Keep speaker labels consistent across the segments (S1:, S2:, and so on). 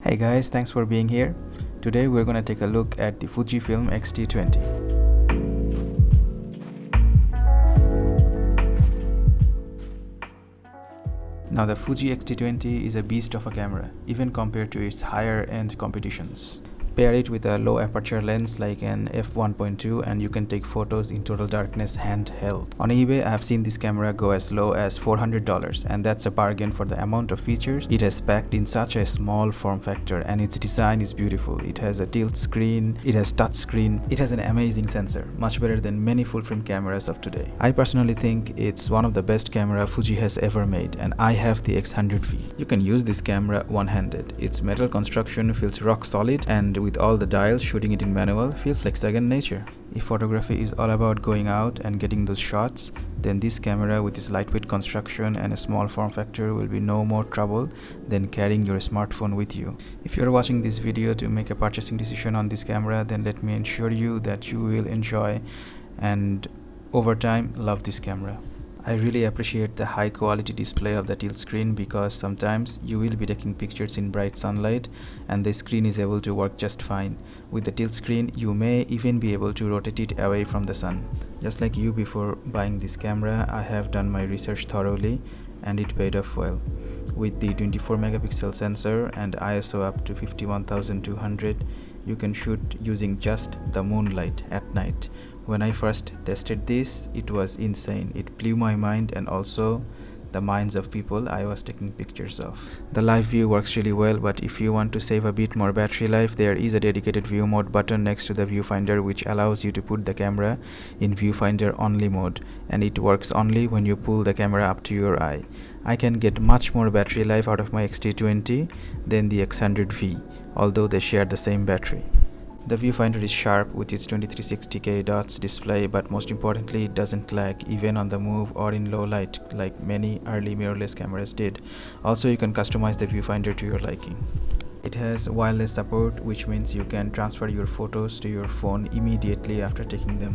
S1: Hey guys, thanks for being here. Today we're gonna take a look at the Fujifilm X-T20. Now the Fuji X-T20 is a beast of a camera, even compared to its higher end competitions. Pair it with a low aperture lens like an f1.2 and you can take photos in total darkness handheld. On eBay, I have seen this camera go as low as $400, and that's a bargain for the amount of features it has packed in such a small form factor, and its design is beautiful. It has a tilt screen, it has touch screen, it has an amazing sensor, much better than many full frame cameras of today. I personally think it's one of the best camera Fuji has ever made, and I have the X100V. You can use this camera one-handed. Its metal construction feels rock solid, and with all the dials, shooting it in manual feels like second nature. If photography is all about going out and getting those shots, then this camera with its lightweight construction and a small form factor will be no more trouble than carrying your smartphone with you. If you're watching this video to make a purchasing decision on this camera, then let me ensure you that you will enjoy and over time love this camera. I really appreciate the high quality display of the tilt screen, because sometimes you will be taking pictures in bright sunlight and the screen is able to work just fine. With the tilt screen, you may even be able to rotate it away from the sun. Just like you, before buying this camera, I have done my research thoroughly and it paid off well. With the 24 megapixel sensor and ISO up to 51200, you can shoot using just the moonlight at night. When I first tested this, it was insane. It blew my mind and also the minds of people I was taking pictures of. The live view works really well, but if you want to save a bit more battery life, there is a dedicated view mode button next to the viewfinder which allows you to put the camera in viewfinder only mode, and it works only when you pull the camera up to your eye. I can get much more battery life out of my X-T20 than the X100V, although they share the same battery. The viewfinder is sharp with its 2360K dots display, but most importantly, it doesn't lag even on the move or in low light like many early mirrorless cameras did. Also, you can customize the viewfinder to your liking. It has wireless support, which means you can transfer your photos to your phone immediately after taking them,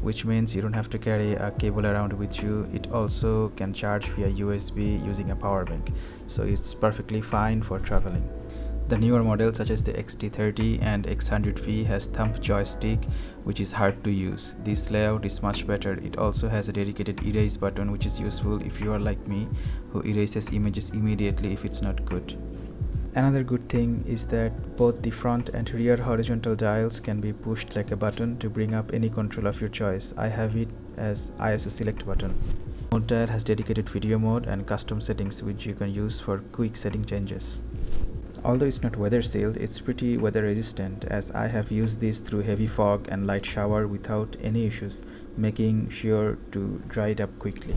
S1: which means you don't have to carry a cable around with you. It also can charge via USB using a power bank, so it's perfectly fine for traveling. The newer models such as the X-T30 and X100V has thumb joystick, which is hard to use. This layout is much better. It also has a dedicated erase button, which is useful if you are like me, who erases images immediately if it's not good. Another good thing is that both the front and rear horizontal dials can be pushed like a button to bring up any control of your choice. I have it as ISO select button. Mode dial has dedicated video mode and custom settings which you can use for quick setting changes. Although it's not weather sealed, it's pretty weather resistant, as I have used this through heavy fog and light shower without any issues, making sure to dry it up quickly.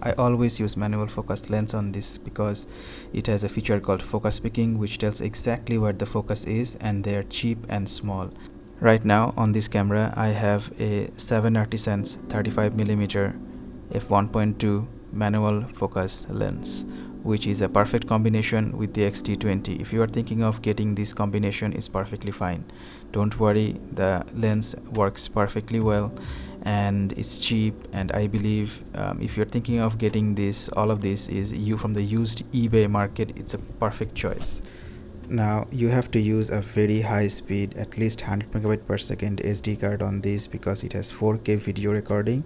S1: I always use manual focus lens on this because it has a feature called focus picking, which tells exactly where the focus is, and they are cheap and small. Right now on this camera I have a 7 Artisans 35mm f1.2 manual focus lens, which is a perfect combination with the X-T20. If you are thinking of getting this combination, it's perfectly fine. Don't worry, the lens works perfectly well and it's cheap, and I believe if you're thinking of getting this, all of this is from the used eBay market, it's a perfect choice. Now you have to use a very high speed, at least 100 megabyte per second SD card on this, because it has 4K video recording,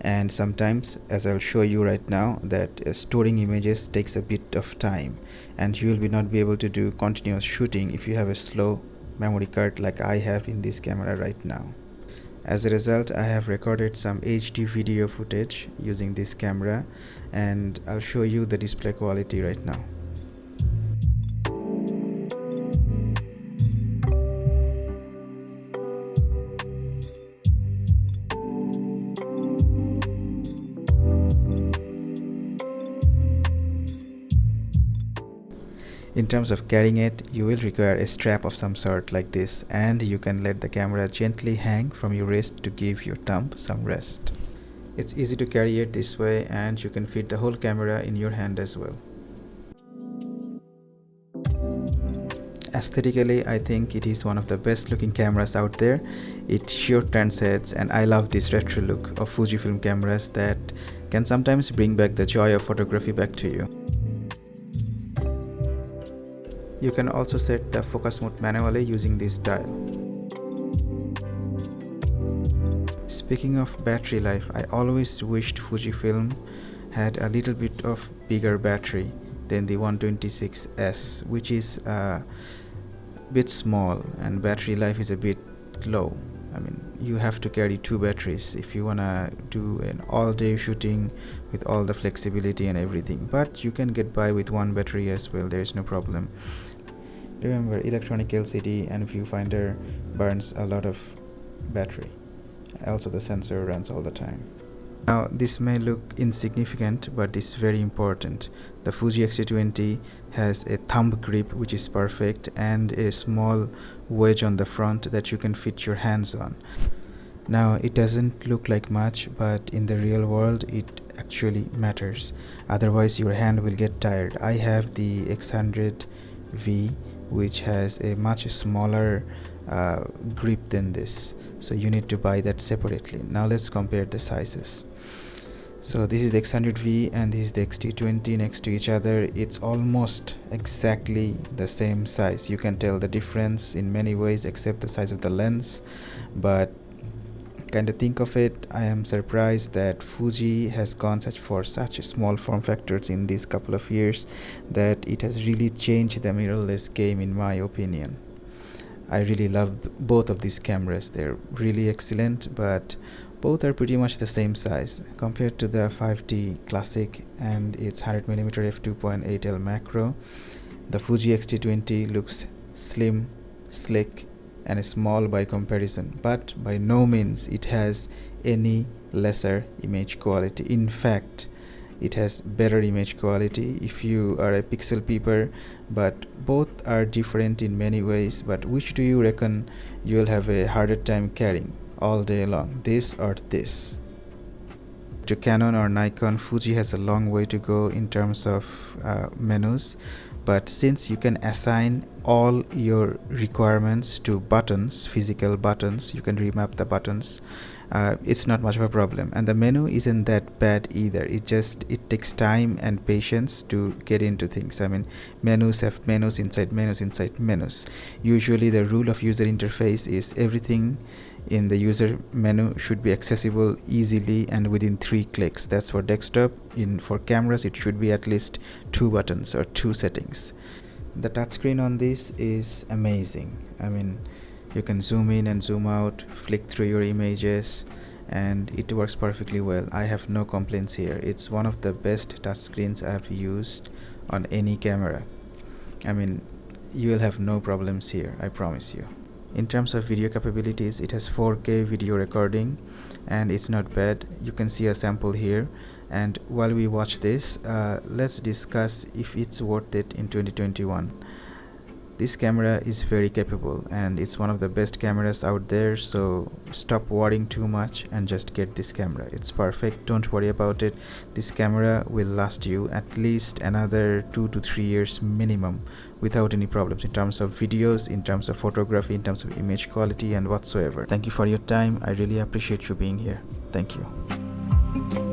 S1: and sometimes, as I'll show you right now, that storing images takes a bit of time and you will not be able to do continuous shooting if you have a slow memory card like I have in this camera right now. As a result, I have recorded some HD video footage using this camera, and I'll show you the display quality right now. In terms of carrying it, you will require a strap of some sort like this, and you can let the camera gently hang from your wrist to give your thumb some rest. It's easy to carry it this way, and you can fit the whole camera in your hand as well. Aesthetically, I think it is one of the best looking cameras out there. It sure turns heads, and I love this retro look of Fujifilm cameras that can sometimes bring back the joy of photography back to you. You can also set the focus mode manually using this dial. Speaking of battery life, I always wished Fujifilm had a little bit of bigger battery than the 126S, which is a bit small and battery life is a bit low. I mean, you have to carry 2 batteries if you wanna do an all-day shooting with all the flexibility and everything, but you can get by with 1 battery as well. There is no problem. Remember, electronic LCD and viewfinder burns a lot of battery. Also, the sensor runs all the time. Now, this may look insignificant, but this is very important. The Fuji X-T20 has a thumb grip which is perfect and a small wedge on the front that you can fit your hands on. Now, it doesn't look like much, but in the real world it actually matters. Otherwise your hand will get tired. I have the X100V, which has a much smaller grip than this, so you need to buy that separately. Now let's compare the sizes. So this is the X100V and this is the X-T20 next to each other. It's almost exactly the same size. You can tell the difference in many ways except the size of the lens, but kind of think of it, I am surprised that Fuji has gone for such small form factors in these couple of years, that it has really changed the mirrorless game in my opinion. I really love both of these cameras. They're really excellent, but both are pretty much the same size. Compared to the 5D Classic and its 100mm f2.8L macro, the Fuji X-T20 looks slim, slick and small by comparison, but by no means it has any lesser image quality. In fact, it has better image quality if you are a pixel peeper, but both are different in many ways. But which do you reckon you will have a harder time carrying all day long, this or this? To Canon or Nikon, Fuji has a long way to go in terms of menus, but since you can assign all your requirements to buttons, physical buttons, you can remap the buttons, it's not much of a problem, and the menu isn't that bad either. It takes time and patience to get into things. I mean, menus have menus inside menus inside menus. Usually the rule of user interface is everything in the user menu should be accessible easily and within 3 clicks. That's for desktop. For cameras it should be at least 2 buttons or 2 settings. The touchscreen on this is amazing. I mean, you can zoom in and zoom out, flick through your images, and it works perfectly well. I have no complaints here. It's one of the best touchscreens I've used on any camera. I mean, you will have no problems here, I promise you. In terms of video capabilities, it has 4K video recording and it's not bad. You can see a sample here, and while we watch this, let's discuss if it's worth it in 2021. This camera is very capable and it's one of the best cameras out there, so stop worrying too much and just get this camera. It's perfect, don't worry about it. This camera will last you at least another 2 to 3 years minimum without any problems in terms of videos, in terms of photography, in terms of image quality and whatsoever. Thank you for your time. I really appreciate you being here. Thank you.